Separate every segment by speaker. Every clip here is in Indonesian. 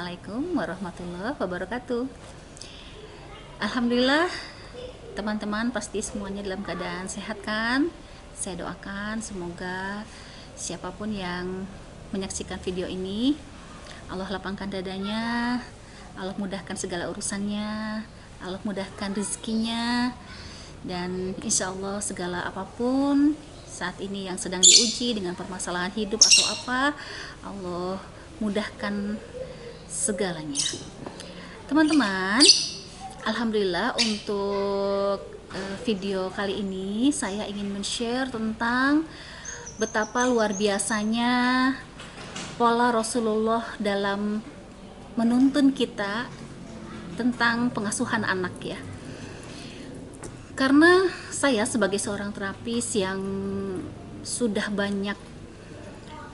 Speaker 1: Assalamualaikum warahmatullahi wabarakatuh. Alhamdulillah, teman-teman pasti semuanya dalam keadaan sehat kan? Saya doakan semoga siapapun yang menyaksikan video ini, Allah lapangkan dadanya, Allah mudahkan segala urusannya, Allah mudahkan rezekinya, dan insya Allah segala apapun saat ini yang sedang diuji dengan permasalahan hidup atau apa, Allah mudahkan segalanya. Teman-teman, alhamdulillah untuk video kali ini saya ingin men-share tentang betapa luar biasanya pola Rasulullah dalam menuntun kita tentang pengasuhan anak ya. Karena saya sebagai seorang terapis yang sudah banyak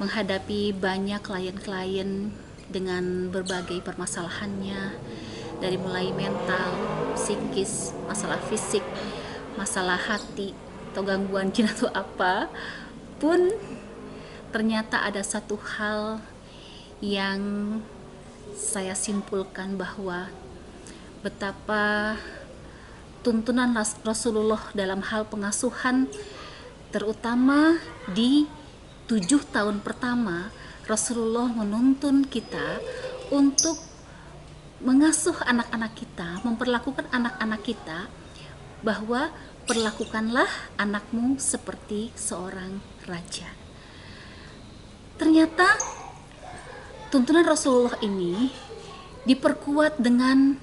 Speaker 1: menghadapi banyak klien-klien dengan berbagai permasalahannya, dari mulai mental, psikis, masalah fisik, masalah hati, atau gangguan jin atau apa pun, ternyata ada satu hal yang saya simpulkan bahwa betapa tuntunan Rasulullah dalam hal pengasuhan, terutama di 7 tahun pertama, Rasulullah menuntun kita untuk mengasuh anak-anak kita, memperlakukan anak-anak kita, bahwa perlakukanlah anakmu seperti seorang raja. Ternyata tuntunan Rasulullah ini diperkuat dengan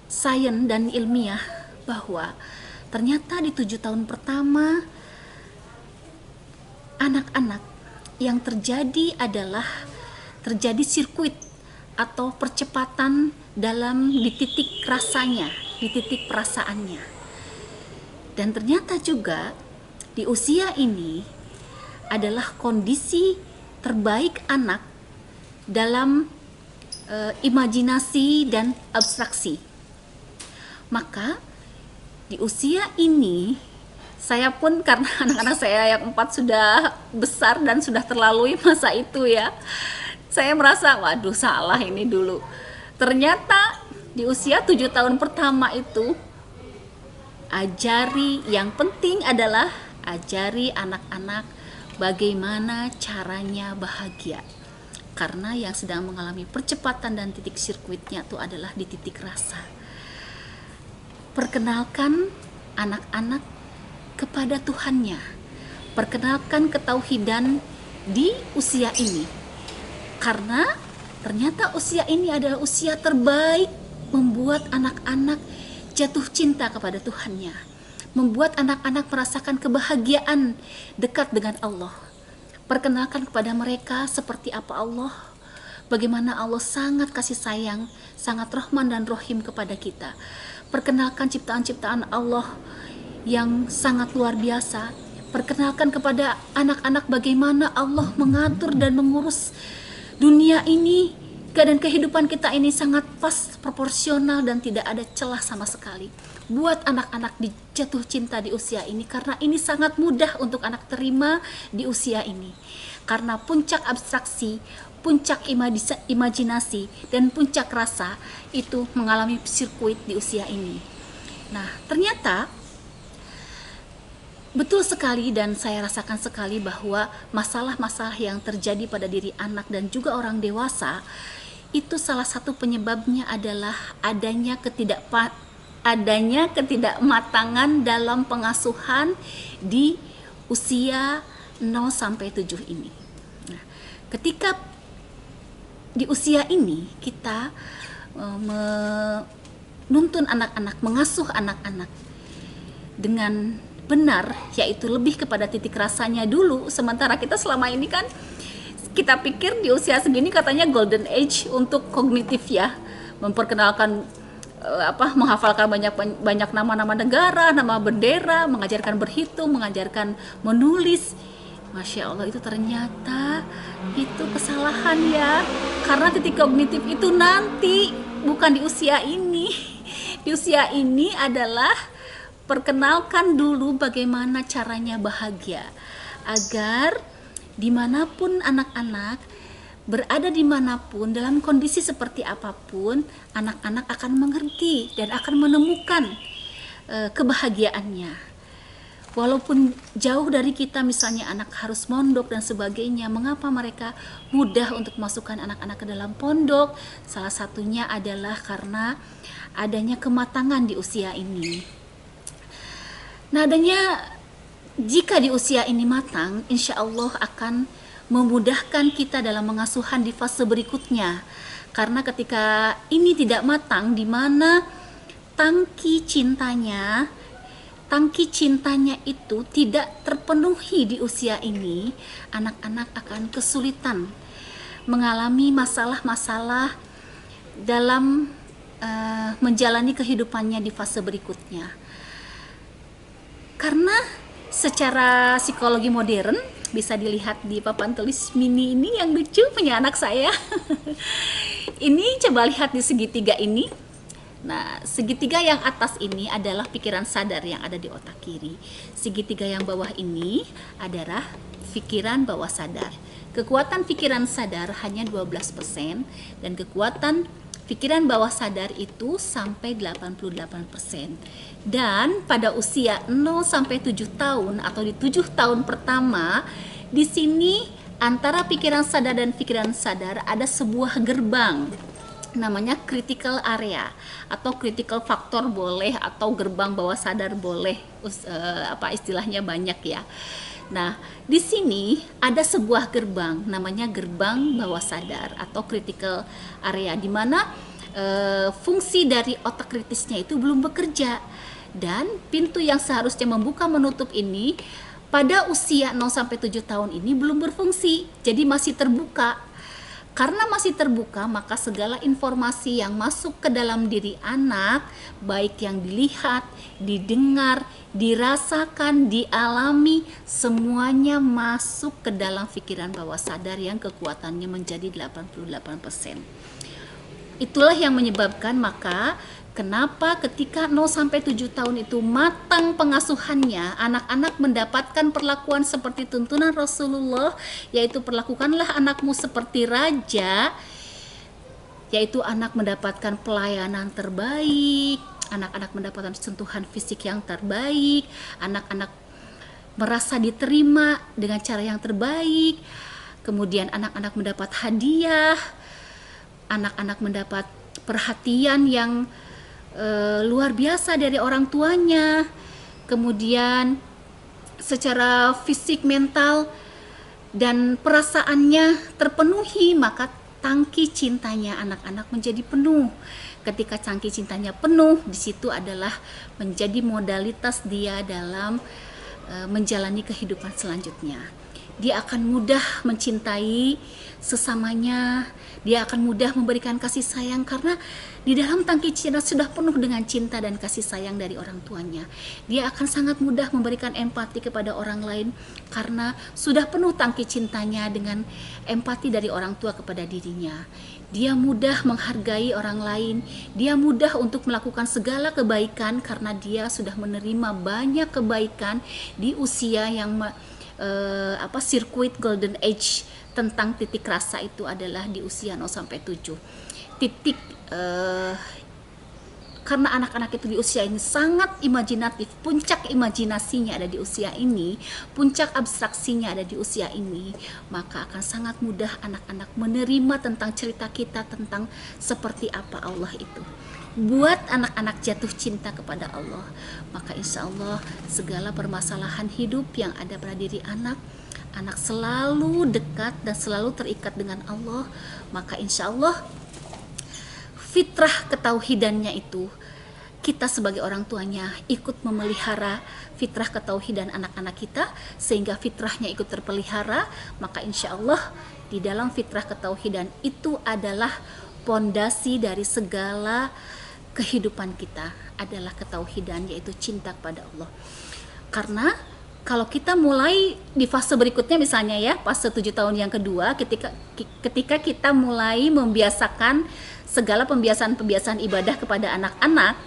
Speaker 1: sains dan ilmiah, bahwa ternyata di 7 tahun pertama anak-anak yang terjadi adalah terjadi sirkuit atau percepatan dalam di titik rasanya, di titik perasaannya. Dan ternyata juga di usia ini adalah kondisi terbaik anak dalam imajinasi dan abstraksi. Maka di usia ini saya pun, karena anak-anak saya yang 4 sudah besar dan sudah terlalui masa itu ya, saya merasa waduh salah ini dulu. Ternyata di usia 7 tahun pertama itu, yang penting adalah ajari anak-anak bagaimana caranya bahagia. Karena yang sedang mengalami percepatan dan titik sirkuitnya itu adalah di titik rasa. Perkenalkan anak-anak kepada Tuhannya, perkenalkan ketauhidan di usia ini, karena ternyata usia ini adalah usia terbaik membuat anak-anak jatuh cinta kepada Tuhannya, membuat anak-anak merasakan kebahagiaan dekat dengan Allah. Perkenalkan kepada mereka seperti apa Allah, bagaimana Allah sangat kasih sayang, sangat Rahman dan Rahim kepada kita. Perkenalkan ciptaan-ciptaan Allah yang sangat luar biasa. Perkenalkan kepada anak-anak bagaimana Allah mengatur dan mengurus dunia ini, dan kehidupan kita ini sangat pas, proporsional, dan tidak ada celah sama sekali. Buat anak-anak jatuh cinta di usia ini, karena ini sangat mudah untuk anak terima di usia ini. Karena puncak abstraksi, puncak imajinasi, dan puncak rasa itu mengalami sirkuit di usia ini. Nah, ternyata betul sekali, dan saya rasakan sekali bahwa masalah-masalah yang terjadi pada diri anak dan juga orang dewasa itu salah satu penyebabnya adalah adanya ketidakmatangan dalam pengasuhan di usia 0 sampai 7 ini. Nah, ketika di usia ini kita menuntun anak-anak, mengasuh anak-anak dengan benar, yaitu lebih kepada titik rasanya dulu. Sementara kita selama ini kan kita pikir di usia segini katanya golden age untuk kognitif ya, memperkenalkan menghafalkan banyak nama-nama negara, nama bendera, mengajarkan berhitung, mengajarkan menulis. Masya Allah, itu ternyata itu kesalahan ya, karena titik kognitif itu nanti, bukan di usia ini. Di usia ini adalah perkenalkan dulu bagaimana caranya bahagia, agar dimanapun anak-anak berada dimanapun, dalam kondisi seperti apapun, anak-anak akan mengerti dan akan menemukan kebahagiaannya. Walaupun jauh dari kita, misalnya anak harus mondok dan sebagainya, mengapa mereka mudah untuk masukkan anak-anak ke dalam pondok? Salah satunya adalah karena adanya kematangan di usia ini. Nah, jika di usia ini matang, insya Allah akan memudahkan kita dalam mengasuhan di fase berikutnya. Karena ketika ini tidak matang, di mana tangki cintanya itu tidak terpenuhi di usia ini, anak-anak akan kesulitan mengalami masalah-masalah dalam menjalani kehidupannya di fase berikutnya. Karena secara psikologi modern, bisa dilihat di papan tulis mini ini yang lucu punya anak saya. Ini coba lihat di segitiga ini. Nah, segitiga yang atas ini adalah pikiran sadar yang ada di otak kiri. Segitiga yang bawah ini adalah pikiran bawah sadar. Kekuatan pikiran sadar hanya 12% dan kekuatan pikiran bawah sadar itu sampai 88%. Dan pada usia 0 sampai 7 tahun atau di 7 tahun pertama, di sini antara pikiran sadar dan pikiran sadar ada sebuah gerbang, namanya critical area atau critical factor boleh, atau gerbang bawah sadar boleh, istilahnya banyak ya. Nah, di sini ada sebuah gerbang namanya gerbang bawah sadar atau critical area, di mana fungsi dari otak kritisnya itu belum bekerja, dan pintu yang seharusnya membuka menutup ini pada usia 0 sampai 7 tahun ini belum berfungsi, jadi masih terbuka. Karena masih terbuka, maka segala informasi yang masuk ke dalam diri anak, baik yang dilihat, didengar, dirasakan, dialami, semuanya masuk ke dalam pikiran bawah sadar yang kekuatannya menjadi 88%. Itulah yang menyebabkan maka kenapa ketika 0 sampai 7 tahun itu matang pengasuhannya, anak-anak mendapatkan perlakuan seperti tuntunan Rasulullah, yaitu perlakukanlah anakmu seperti raja, yaitu anak mendapatkan pelayanan terbaik, anak-anak mendapatkan sentuhan fisik yang terbaik, anak-anak merasa diterima dengan cara yang terbaik, kemudian anak-anak mendapat hadiah, anak-anak mendapat perhatian yang luar biasa dari orang tuanya, kemudian secara fisik, mental, dan perasaannya terpenuhi, maka tangki cintanya anak-anak menjadi penuh. Ketika tangki cintanya penuh, di situ adalah menjadi modalitas dia dalam menjalani kehidupan selanjutnya. Dia akan mudah mencintai sesamanya, dia akan mudah memberikan kasih sayang karena di dalam tangki cinta sudah penuh dengan cinta dan kasih sayang dari orang tuanya. Dia akan sangat mudah memberikan empati kepada orang lain karena sudah penuh tangki cintanya dengan empati dari orang tua kepada dirinya. Dia mudah menghargai orang lain, dia mudah untuk melakukan segala kebaikan karena dia sudah menerima banyak kebaikan di usia yang sirkuit golden age tentang titik rasa itu adalah di usia 0 sampai 7. Titik karena anak-anak itu di usia ini sangat imajinatif, puncak imajinasinya ada di usia ini, puncak abstraksinya ada di usia ini, maka akan sangat mudah anak-anak menerima tentang cerita kita tentang seperti apa Allah itu. Buat anak-anak jatuh cinta kepada Allah, maka insya Allah segala permasalahan hidup yang ada pada diri anak selalu dekat dan selalu terikat dengan Allah, maka insya Allah fitrah ketauhidannya itu kita sebagai orang tuanya ikut memelihara fitrah ketauhidan anak-anak kita, sehingga fitrahnya ikut terpelihara, maka insya Allah di dalam fitrah ketauhidan itu adalah pondasi dari segala kehidupan kita, adalah ketauhidan, yaitu cinta kepada Allah. Karena kalau kita mulai di fase berikutnya, misalnya ya fase 7 tahun yang kedua, ketika kita mulai membiasakan segala pembiasaan ibadah kepada anak-anak,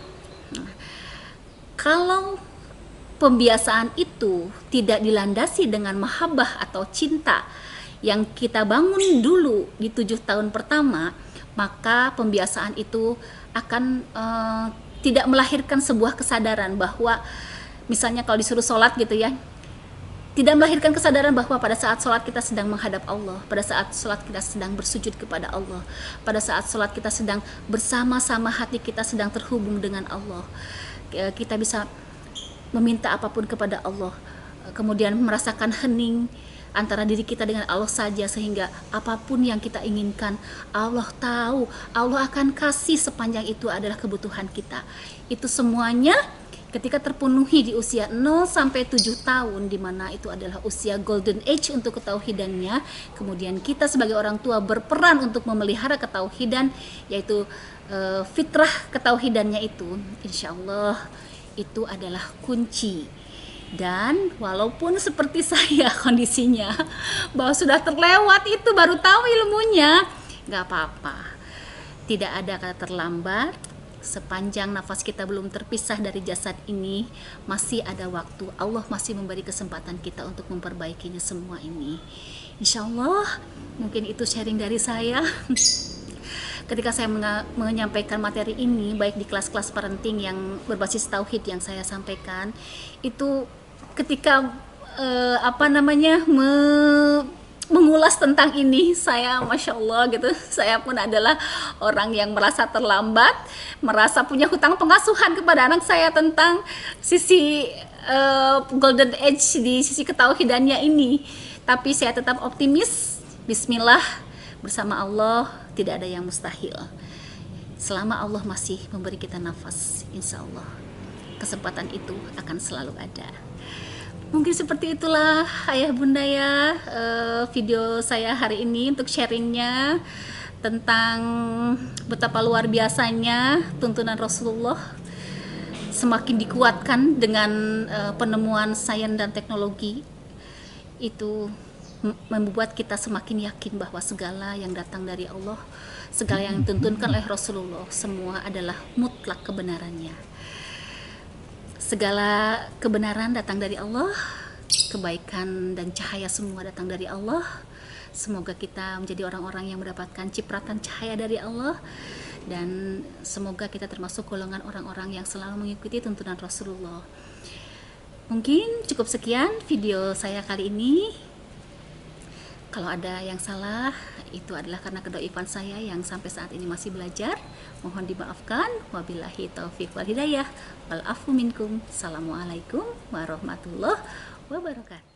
Speaker 1: kalau pembiasaan itu tidak dilandasi dengan mahabbah atau cinta yang kita bangun dulu di 7 tahun pertama, maka pembiasaan itu akan tidak melahirkan sebuah kesadaran bahwa misalnya kalau disuruh sholat gitu ya, tidak melahirkan kesadaran bahwa pada saat sholat kita sedang menghadap Allah, pada saat sholat kita sedang bersujud kepada Allah, pada saat sholat kita sedang bersama-sama hati kita sedang terhubung dengan Allah. Kita bisa meminta apapun kepada Allah, kemudian merasakan hening antara diri kita dengan Allah saja, sehingga apapun yang kita inginkan Allah tahu, Allah akan kasih sepanjang itu adalah kebutuhan kita. Itu semuanya ketika terpenuhi di usia 0 sampai 7 tahun, di mana itu adalah usia golden age untuk ketauhidannya. Kemudian kita sebagai orang tua berperan untuk memelihara ketauhidan, yaitu fitrah ketauhidannya itu. Insya Allah itu adalah kunci. Dan walaupun seperti saya kondisinya bahwa sudah terlewat itu baru tahu ilmunya, gak apa-apa, tidak ada kata terlambat. Sepanjang nafas kita belum terpisah dari jasad ini, masih ada waktu. Allah masih memberi kesempatan kita untuk memperbaikinya semua ini. Insya Allah, mungkin itu sharing dari saya. Ketika saya menyampaikan materi ini, baik di kelas-kelas parenting yang berbasis tauhid yang saya sampaikan, itu ketika mengulas tentang ini, saya Masya Allah gitu, saya pun adalah orang yang merasa terlambat, merasa punya hutang pengasuhan kepada anak saya tentang sisi golden age di sisi ketauhidannya ini. Tapi saya tetap optimis, bismillah, bersama Allah tidak ada yang mustahil. Selama Allah masih memberi kita nafas, insya Allah kesempatan itu akan selalu ada. Mungkin seperti itulah ayah bunda ya, video saya hari ini untuk sharingnya tentang betapa luar biasanya tuntunan Rasulullah semakin dikuatkan dengan penemuan sains dan teknologi. Itu membuat kita semakin yakin bahwa segala yang datang dari Allah, segala yang dituntunkan oleh Rasulullah, semua adalah mutlak kebenarannya. Segala kebenaran datang dari Allah, kebaikan dan cahaya semua datang dari Allah. Semoga kita menjadi orang-orang yang mendapatkan cipratan cahaya dari Allah, dan semoga kita termasuk golongan orang-orang yang selalu mengikuti tuntunan Rasulullah. Mungkin cukup sekian video saya kali ini. Kalau ada yang salah, itu adalah karena kedoifan saya yang sampai saat ini masih belajar. Mohon dimaafkan. Wabillahi taufiq wal hidayah. Wal afu minkum. Assalamualaikum warahmatullahi wabarakatuh.